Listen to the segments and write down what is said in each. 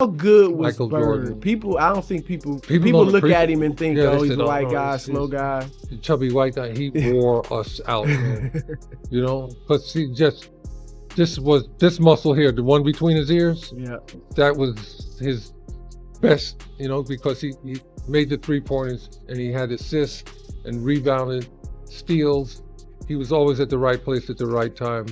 How good was Michael Bird? Jordan. People, I don't think people don't look appreciate- at him and think, Yeah, oh, they he's said, a "Oh, white no, guy, he's- slow guy. The chubby white guy, he wore us out, man. You know, because this muscle here, the one between his ears, Yeah. that was his best, you know, because he made the 3-pointers and he had assists and rebounded, steals. He was always at the right place at the right time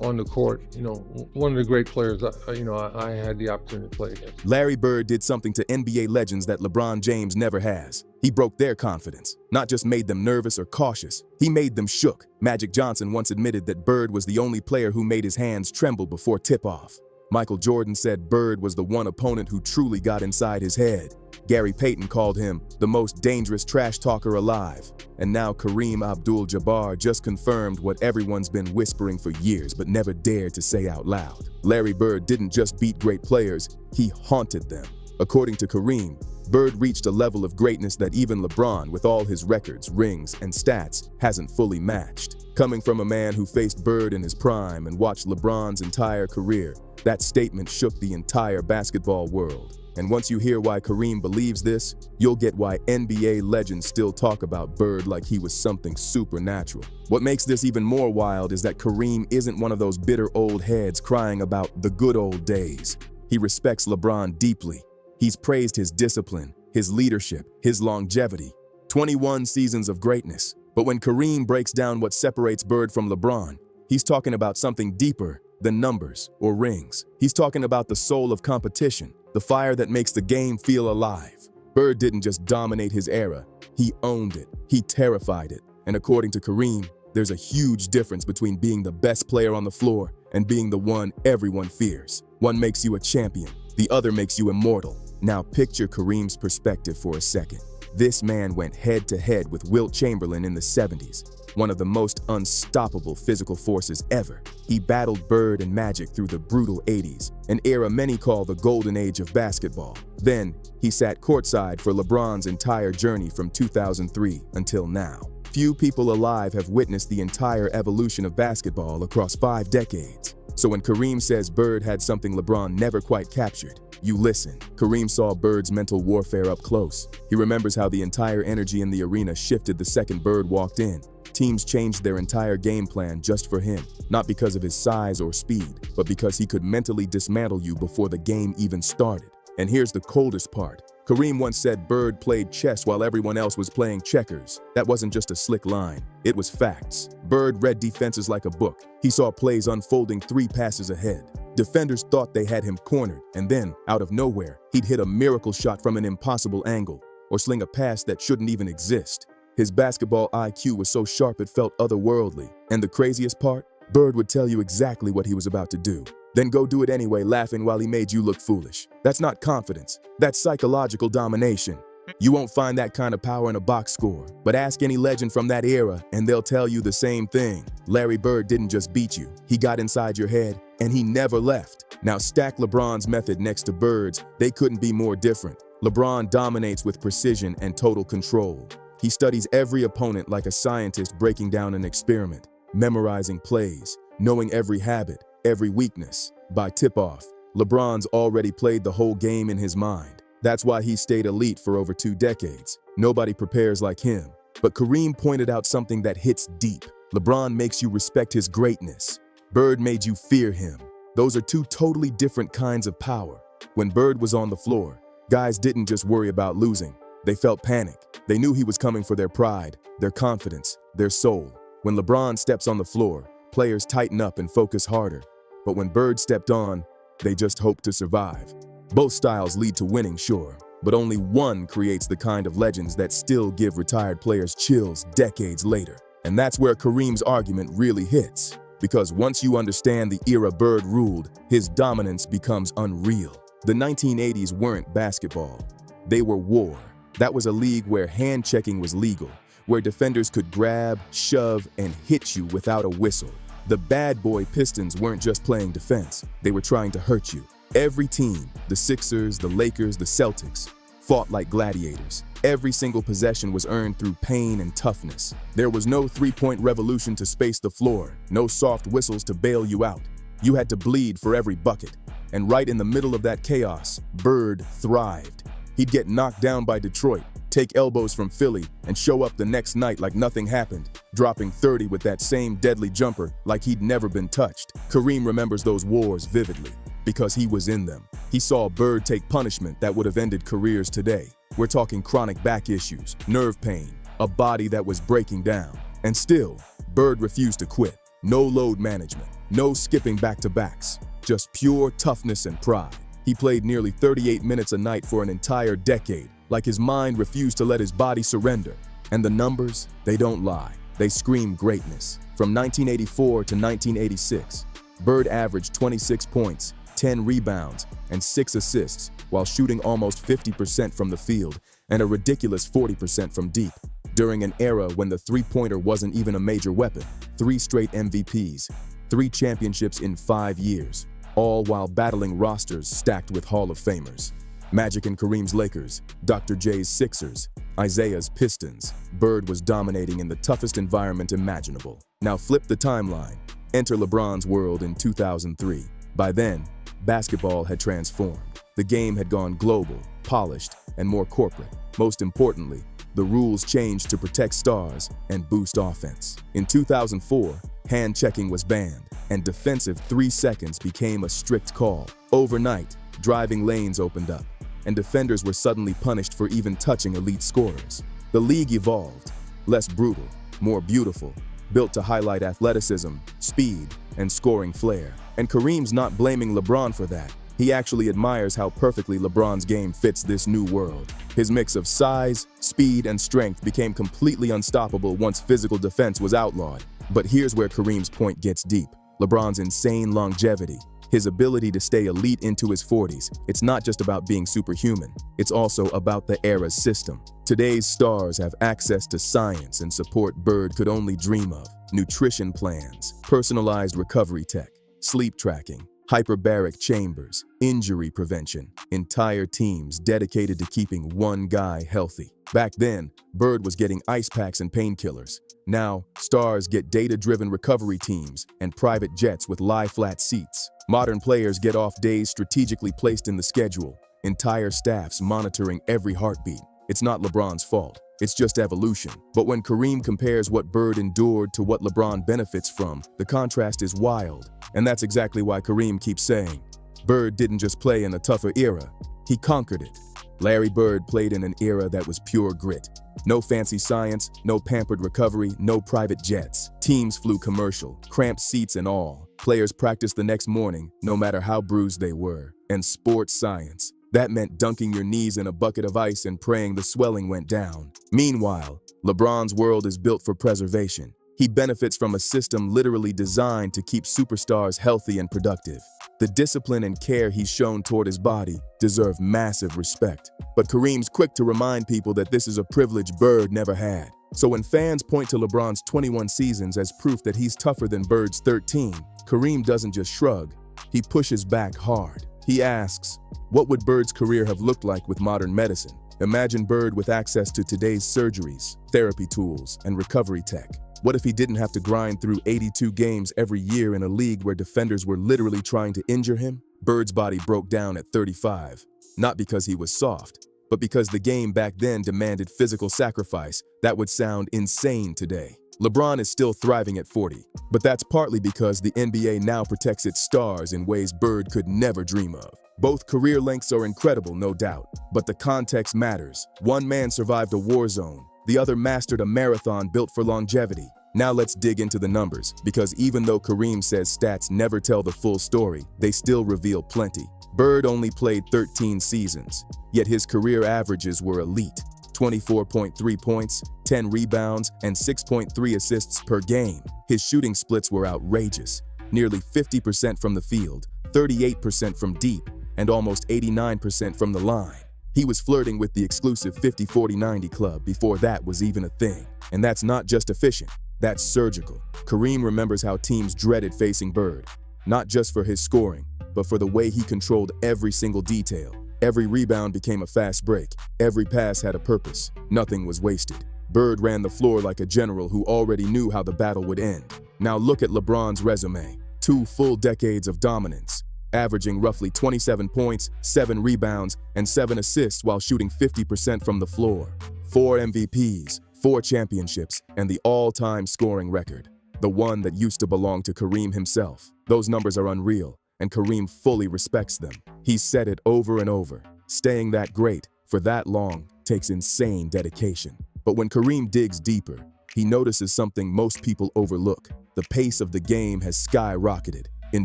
on the court. You know, one of the great players, I had the opportunity to play against. Larry Bird did something to NBA legends that LeBron James never has. He broke their confidence, not just made them nervous or cautious, he made them shook. Magic Johnson once admitted that Bird was the only player who made his hands tremble before tip-off. Michael Jordan said Bird was the one opponent who truly got inside his head. Gary Payton called him the most dangerous trash talker alive. And now Kareem Abdul-Jabbar just confirmed what everyone's been whispering for years but never dared to say out loud. Larry Bird didn't just beat great players, he haunted them. According to Kareem, Bird reached a level of greatness that even LeBron, with all his records, rings, and stats, hasn't fully matched. Coming from a man who faced Bird in his prime and watched LeBron's entire career, that statement shook the entire basketball world. And once you hear why Kareem believes this, you'll get why NBA legends still talk about Bird like he was something supernatural. What makes this even more wild is that Kareem isn't one of those bitter old heads crying about the good old days. He respects LeBron deeply. He's praised his discipline, his leadership, his longevity. 21 seasons of greatness. But when Kareem breaks down what separates Bird from LeBron, he's talking about something deeper than numbers or rings. He's talking about the soul of competition, the fire that makes the game feel alive. Bird didn't just dominate his era, he owned it, he terrified it. And according to Kareem, there's a huge difference between being the best player on the floor and being the one everyone fears. One makes you a champion, the other makes you immortal. Now picture Kareem's perspective for a second. This man went head-to-head with Wilt Chamberlain in the 70s, one of the most unstoppable physical forces ever. He battled Bird and Magic through the brutal 80s, an era many call the golden age of basketball. Then, he sat courtside for LeBron's entire journey from 2003 until now. Few people alive have witnessed the entire evolution of basketball across 5 decades. So when Kareem says Bird had something LeBron never quite captured, you listen. Kareem saw Bird's mental warfare up close. He remembers how the entire energy in the arena shifted the second Bird walked in. Teams changed their entire game plan just for him, not because of his size or speed, but because he could mentally dismantle you before the game even started. And here's the coldest part. Kareem once said Bird played chess while everyone else was playing checkers. That wasn't just a slick line, it was facts. Bird read defenses like a book. He saw plays unfolding 3 passes ahead. Defenders thought they had him cornered, and then, out of nowhere, he'd hit a miracle shot from an impossible angle, or sling a pass that shouldn't even exist. His basketball IQ was so sharp it felt otherworldly. And the craziest part? Bird would tell you exactly what he was about to do, then go do it anyway, laughing while he made you look foolish. That's not confidence, that's psychological domination. You won't find that kind of power in a box score, but ask any legend from that era and they'll tell you the same thing. Larry Bird didn't just beat you, he got inside your head and he never left. Now stack LeBron's method next to Bird's, they couldn't be more different. LeBron dominates with precision and total control. He studies every opponent like a scientist breaking down an experiment, memorizing plays, knowing every habit, every weakness. By tip-off, LeBron's already played the whole game in his mind. That's why he stayed elite for over 2 decades. Nobody prepares like him. But Kareem pointed out something that hits deep. LeBron makes you respect his greatness. Bird made you fear him. Those are 2 totally different kinds of power. When Bird was on the floor, guys didn't just worry about losing. They felt panic. They knew he was coming for their pride, their confidence, their soul. When LeBron steps on the floor, players tighten up and focus harder. But when Bird stepped on, they just hope to survive. Both styles lead to winning, sure, but only one creates the kind of legends that still give retired players chills decades later. And that's where Kareem's argument really hits. Because once you understand the era Bird ruled, his dominance becomes unreal. The 1980s weren't basketball. They were war. That was a league where hand-checking was legal, where defenders could grab, shove, and hit you without a whistle. The bad boy Pistons weren't just playing defense, they were trying to hurt you. Every team, the Sixers, the Lakers, the Celtics, fought like gladiators. Every single possession was earned through pain and toughness. There was no 3-point revolution to space the floor, no soft whistles to bail you out. You had to bleed for every bucket. And right in the middle of that chaos, Bird thrived. He'd get knocked down by Detroit, take elbows from Philly, and show up the next night like nothing happened, dropping 30 with that same deadly jumper like he'd never been touched. Kareem remembers those wars vividly because he was in them. He saw Bird take punishment that would have ended careers today. We're talking chronic back issues, nerve pain, a body that was breaking down. And still, Bird refused to quit. No load management, no skipping back-to-backs, just pure toughness and pride. He played nearly 38 minutes a night for an entire decade, like his mind refused to let his body surrender. And the numbers, they don't lie. They scream greatness. From 1984 to 1986, Bird averaged 26 points, 10 rebounds, and 6 assists, while shooting almost 50% from the field and a ridiculous 40% from deep. During an era when the three-pointer wasn't even a major weapon, 3 straight MVPs, 3 championships in 5 years, all while battling rosters stacked with Hall of Famers. Magic and Kareem's Lakers, Dr. J's Sixers, Isaiah's Pistons. Bird was dominating in the toughest environment imaginable. Now flip the timeline. Enter LeBron's world in 2003. By then, basketball had transformed. The game had gone global, polished, and more corporate. Most importantly, the rules changed to protect stars and boost offense. In 2004, hand-checking was banned, and defensive 3 seconds became a strict call. Overnight, driving lanes opened up, and defenders were suddenly punished for even touching elite scorers. The league evolved, less brutal, more beautiful, built to highlight athleticism, speed, and scoring flair. And Kareem's not blaming LeBron for that. He actually admires how perfectly LeBron's game fits this new world. His mix of size, speed, and strength became completely unstoppable once physical defense was outlawed. But here's where Kareem's point gets deep. LeBron's insane longevity, his ability to stay elite into his 40s, it's not just about being superhuman, it's also about the era's system. Today's stars have access to science and support Bird could only dream of. Nutrition plans, personalized recovery tech, sleep tracking, hyperbaric chambers, injury prevention, entire teams dedicated to keeping one guy healthy. Back then, Bird was getting ice packs and painkillers. Now, stars get data-driven recovery teams and private jets with lie-flat seats. Modern players get off days strategically placed in the schedule, entire staffs monitoring every heartbeat. It's not LeBron's fault. It's just evolution. But when Kareem compares what Bird endured to what LeBron benefits from, the contrast is wild. And that's exactly why Kareem keeps saying, Bird didn't just play in a tougher era, he conquered it. Larry Bird played in an era that was pure grit. No fancy science, no pampered recovery, no private jets. Teams flew commercial, cramped seats and all. Players practiced the next morning, no matter how bruised they were. And sports science. That meant dunking your knees in a bucket of ice and praying the swelling went down. Meanwhile, LeBron's world is built for preservation. He benefits from a system literally designed to keep superstars healthy and productive. The discipline and care he's shown toward his body deserve massive respect. But Kareem's quick to remind people that this is a privilege Bird never had. So when fans point to LeBron's 21 seasons as proof that he's tougher than Bird's 13, Kareem doesn't just shrug, he pushes back hard. He asks, what would Bird's career have looked like with modern medicine? Imagine Bird with access to today's surgeries, therapy tools, and recovery tech. What if he didn't have to grind through 82 games every year in a league where defenders were literally trying to injure him? Bird's body broke down at 35, not because he was soft, but because the game back then demanded physical sacrifice that would sound insane today. LeBron is still thriving at 40, but that's partly because the NBA now protects its stars in ways Bird could never dream of. Both career lengths are incredible, no doubt, but the context matters. One man survived a war zone, the other mastered a marathon built for longevity. Now let's dig into the numbers, because even though Kareem says stats never tell the full story, they still reveal plenty. Bird only played 13 seasons, yet his career averages were elite. 24.3 points, 10 rebounds, and 6.3 assists per game. His shooting splits were outrageous, nearly 50% from the field, 38% from deep, and almost 89% from the line. He was flirting with the exclusive 50-40-90 club before that was even a thing. And that's not just efficient, that's surgical. Kareem remembers how teams dreaded facing Bird, not just for his scoring, but for the way he controlled every single detail. Every rebound became a fast break. Every pass had a purpose. Nothing was wasted. Bird ran the floor like a general who already knew how the battle would end. Now look at LeBron's resume. 2 full decades of dominance. averaging roughly 27 points, 7 rebounds, and 7 assists while shooting 50% from the floor. 4 MVPs, 4 championships, and the all-time scoring record, the one that used to belong to Kareem himself. Those numbers are unreal, and Kareem fully respects them. He's said it over and over. Staying that great for that long takes insane dedication. But when Kareem digs deeper, he notices something most people overlook. The pace of the game has skyrocketed. In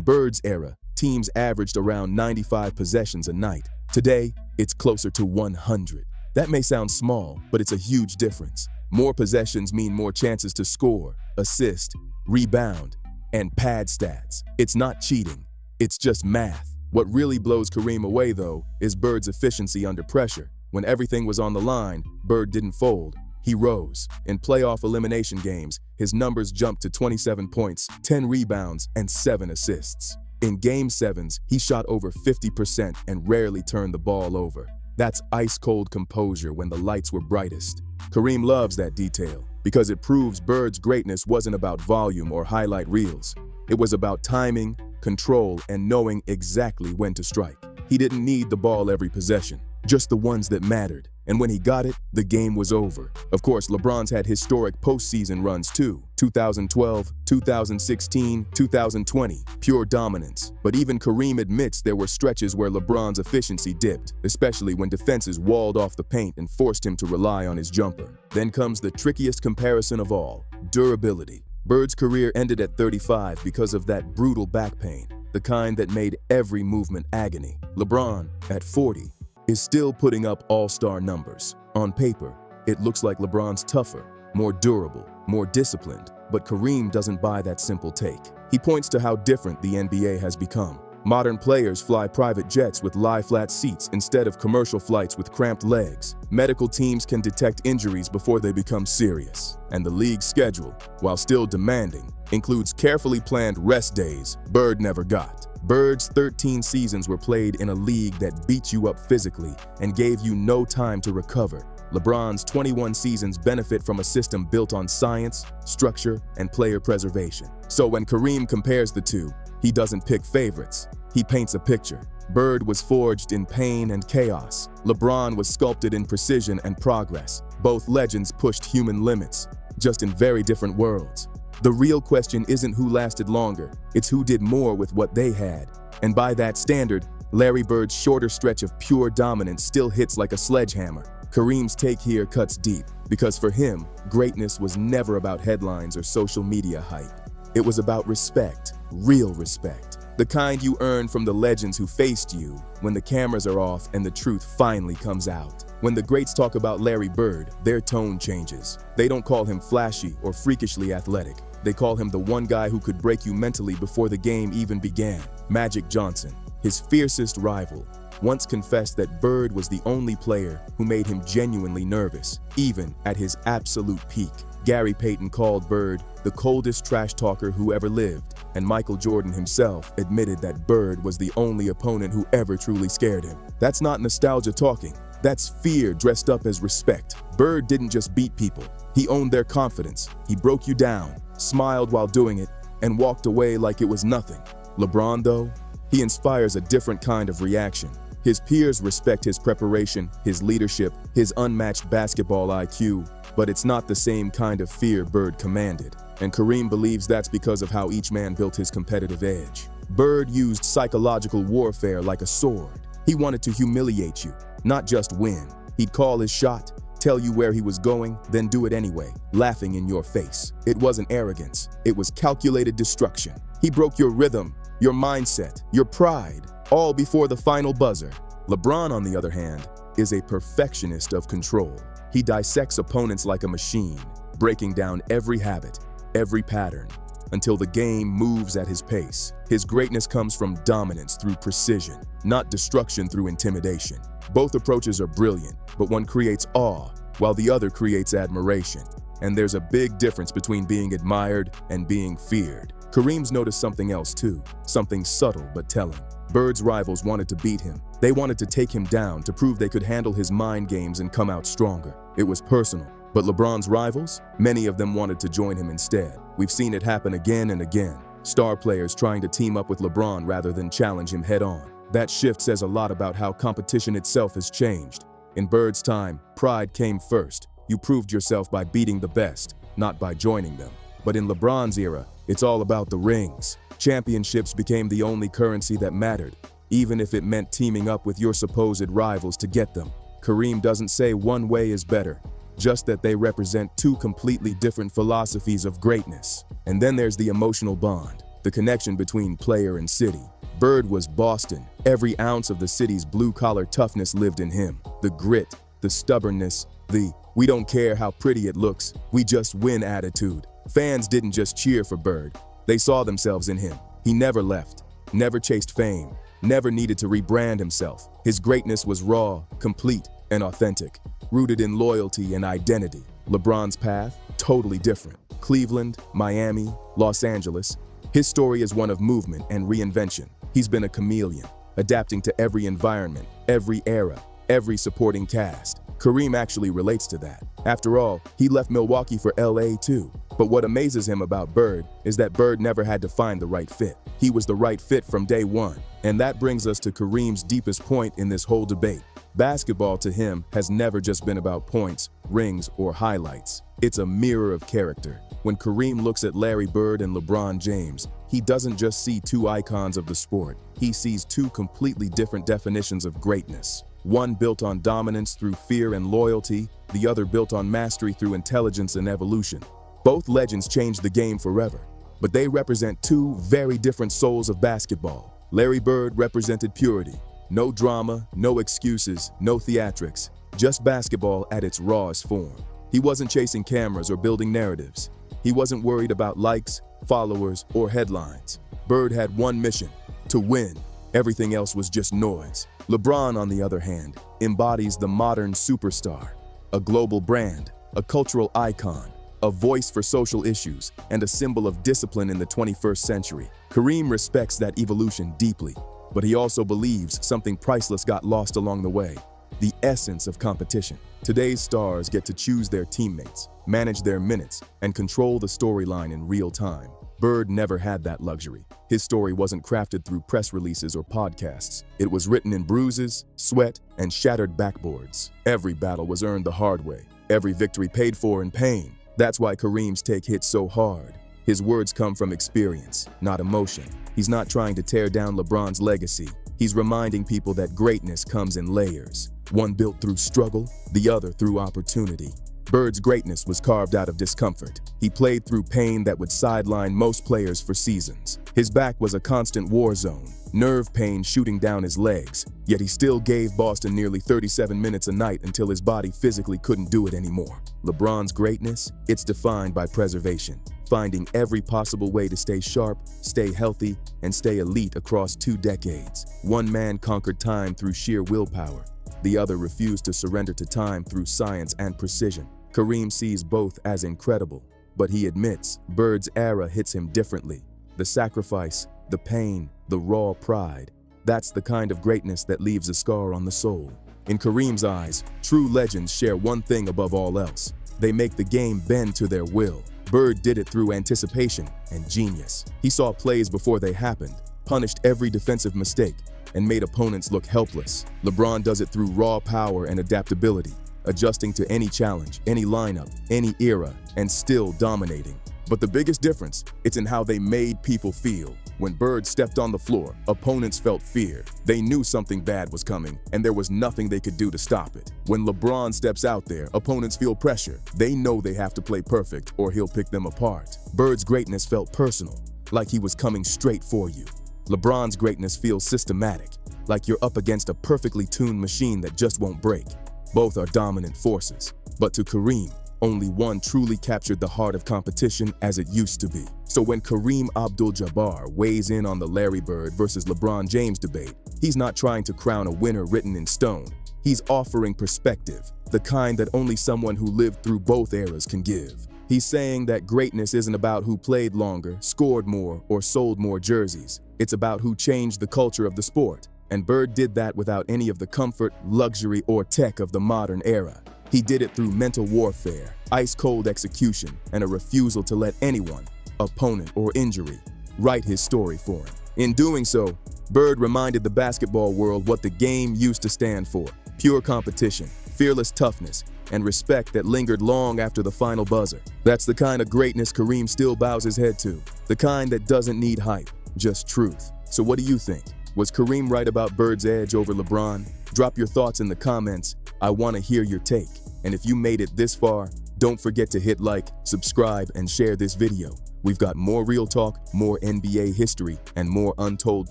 Bird's era, teams averaged around 95 possessions a night. Today, it's closer to 100. That may sound small, but it's a huge difference. More possessions mean more chances to score, assist, rebound, and pad stats. It's not cheating, it's just math. What really blows Kareem away, though, is Bird's efficiency under pressure. When everything was on the line, Bird didn't fold. He rose. In playoff elimination games, his numbers jumped to 27 points, 10 rebounds, and 7 assists. In Game 7s, he shot over 50% and rarely turned the ball over. That's ice-cold composure when the lights were brightest. Kareem loves that detail because it proves Bird's greatness wasn't about volume or highlight reels. It was about timing, control, and knowing exactly when to strike. He didn't need the ball every possession, just the ones that mattered. And when he got it, the game was over. Of course, LeBron's had historic postseason runs too. 2012, 2016, 2020, pure dominance. But even Kareem admits there were stretches where LeBron's efficiency dipped, especially when defenses walled off the paint and forced him to rely on his jumper. Then comes the trickiest comparison of all, durability. Bird's career ended at 35 because of that brutal back pain, the kind that made every movement agony. LeBron, at 40, is still putting up all-star numbers. On paper, it looks like LeBron's tougher, more durable, more disciplined, but Kareem doesn't buy that simple take. He points to how different the NBA has become. Modern players fly private jets with lie-flat seats instead of commercial flights with cramped legs. Medical teams can detect injuries before they become serious. And the league's schedule, while still demanding, includes carefully planned rest days Bird never got. Bird's 13 seasons were played in a league that beat you up physically and gave you no time to recover. LeBron's 21 seasons benefit from a system built on science, structure, and player preservation. So when Kareem compares the two, he doesn't pick favorites. He paints a picture. Bird was forged in pain and chaos. LeBron was sculpted in precision and progress. Both legends pushed human limits, just in very different worlds. The real question isn't who lasted longer, it's who did more with what they had. And by that standard, Larry Bird's shorter stretch of pure dominance still hits like a sledgehammer. Kareem's take here cuts deep, because for him, greatness was never about headlines or social media hype. It was about respect, real respect. The kind you earn from the legends who faced you when the cameras are off and the truth finally comes out. When the greats talk about Larry Bird, their tone changes. They don't call him flashy or freakishly athletic. They call him the one guy who could break you mentally before the game even began. Magic Johnson, his fiercest rival, once confessed that Bird was the only player who made him genuinely nervous, even at his absolute peak. Gary Payton called Bird the coldest trash talker who ever lived, and Michael Jordan himself admitted that Bird was the only opponent who ever truly scared him. That's not nostalgia talking. That's fear dressed up as respect. Bird didn't just beat people. He owned their confidence. He broke you down, smiled while doing it, and walked away like it was nothing. LeBron, though, he inspires a different kind of reaction. His peers respect his preparation, his leadership, his unmatched basketball IQ, but it's not the same kind of fear Bird commanded. And Kareem believes that's because of how each man built his competitive edge. Bird used psychological warfare like a sword. He wanted to humiliate you, not just win. He'd call his shot, tell you where he was going, then do it anyway, laughing in your face. It wasn't arrogance, it was calculated destruction. He broke your rhythm, your mindset, your pride, all before the final buzzer. LeBron, on the other hand, is a perfectionist of control. He dissects opponents like a machine, breaking down every habit, every pattern, until the game moves at his pace. His greatness comes from dominance through precision, not destruction through intimidation. Both approaches are brilliant, but one creates awe, while the other creates admiration. And there's a big difference between being admired and being feared. Kareem's noticed something else too, something subtle but telling. Bird's rivals wanted to beat him. They wanted to take him down to prove they could handle his mind games and come out stronger. It was personal. But LeBron's rivals, many of them wanted to join him instead. We've seen it happen again and again. Star players trying to team up with LeBron rather than challenge him head-on. That shift says a lot about how competition itself has changed. In Bird's time, pride came first. You proved yourself by beating the best, not by joining them. But in LeBron's era, it's all about the rings. Championships became the only currency that mattered, even if it meant teaming up with your supposed rivals to get them. Kareem doesn't say one way is better, just that they represent two completely different philosophies of greatness. And then there's the emotional bond, the connection between player and city. Bird was Boston. Every ounce of the city's blue-collar toughness lived in him. The grit, the stubbornness, the "we don't care how pretty it looks, we just win" attitude. Fans didn't just cheer for Bird, they saw themselves in him. He never left, never chased fame, never needed to rebrand himself. His greatness was raw, complete, and authentic, rooted in loyalty and identity. LeBron's path, totally different. Cleveland, Miami, Los Angeles. His story is one of movement and reinvention. He's been a chameleon, adapting to every environment, every era, every supporting cast. Kareem actually relates to that. After all, he left Milwaukee for LA too. But what amazes him about Bird is that Bird never had to find the right fit. He was the right fit from day one. And that brings us to Kareem's deepest point in this whole debate. Basketball to him has never just been about points, rings, or highlights. It's a mirror of character. When Kareem looks at Larry Bird and LeBron James, he doesn't just see two icons of the sport. He sees two completely different definitions of greatness. One built on dominance through fear and loyalty, the other built on mastery through intelligence and evolution. Both legends changed the game forever, but they represent two very different souls of basketball. Larry Bird represented purity. No drama, no excuses, no theatrics, just basketball at its rawest form. He wasn't chasing cameras or building narratives. He wasn't worried about likes, followers, or headlines. Bird had one mission: to win. Everything else was just noise. LeBron, on the other hand, embodies the modern superstar, a global brand, a cultural icon, a voice for social issues, and a symbol of discipline in the 21st century. Kareem respects that evolution deeply, but he also believes something priceless got lost along the way: the essence of competition. Today's stars get to choose their teammates, manage their minutes, and control the storyline in real time. Bird never had that luxury. His story wasn't crafted through press releases or podcasts. It was written in bruises, sweat, and shattered backboards. Every battle was earned the hard way, every victory paid for in pain. That's why Kareem's take hits so hard. His words come from experience, not emotion. He's not trying to tear down LeBron's legacy. He's reminding people that greatness comes in layers, one built through struggle, the other through opportunity. Bird's greatness was carved out of discomfort. He played through pain that would sideline most players for seasons. His back was a constant war zone, nerve pain shooting down his legs, yet he still gave Boston nearly 37 minutes a night until his body physically couldn't do it anymore. LeBron's greatness, it's defined by preservation, finding every possible way to stay sharp, stay healthy, and stay elite across 2 decades. One man conquered time through sheer willpower. The other refused to surrender to time through science and precision. Kareem sees both as incredible, but he admits Bird's era hits him differently. The sacrifice, the pain, the raw pride. That's the kind of greatness that leaves a scar on the soul. In Kareem's eyes, true legends share one thing above all else: they make the game bend to their will. Bird did it through anticipation and genius. He saw plays before they happened, punished every defensive mistake, and made opponents look helpless. LeBron does it through raw power and adaptability, adjusting to any challenge, any lineup, any era, and still dominating. But the biggest difference, it's in how they made people feel. When Bird stepped on the floor, opponents felt fear. They knew something bad was coming, and there was nothing they could do to stop it. When LeBron steps out there, opponents feel pressure. They know they have to play perfect or he'll pick them apart. Bird's greatness felt personal, like he was coming straight for you. LeBron's greatness feels systematic, like you're up against a perfectly tuned machine that just won't break. Both are dominant forces, but to Kareem, only one truly captured the heart of competition as it used to be. So when Kareem Abdul-Jabbar weighs in on the Larry Bird versus LeBron James debate, he's not trying to crown a winner written in stone. He's offering perspective, the kind that only someone who lived through both eras can give. He's saying that greatness isn't about who played longer, scored more, or sold more jerseys. It's about who changed the culture of the sport. And Bird did that without any of the comfort, luxury, or tech of the modern era. He did it through mental warfare, ice-cold execution, and a refusal to let anyone, opponent or injury, write his story for him. In doing so, Bird reminded the basketball world what the game used to stand for: pure competition, fearless toughness, and respect that lingered long after the final buzzer. That's the kind of greatness Kareem still bows his head to, the kind that doesn't need hype, just truth. So what do you think? Was Kareem right about Bird's edge over LeBron? Drop your thoughts in the comments. I want to hear your take. And if you made it this far, don't forget to hit like, subscribe, and share this video. We've got more real talk, more NBA history, and more untold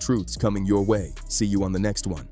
truths coming your way. See you on the next one.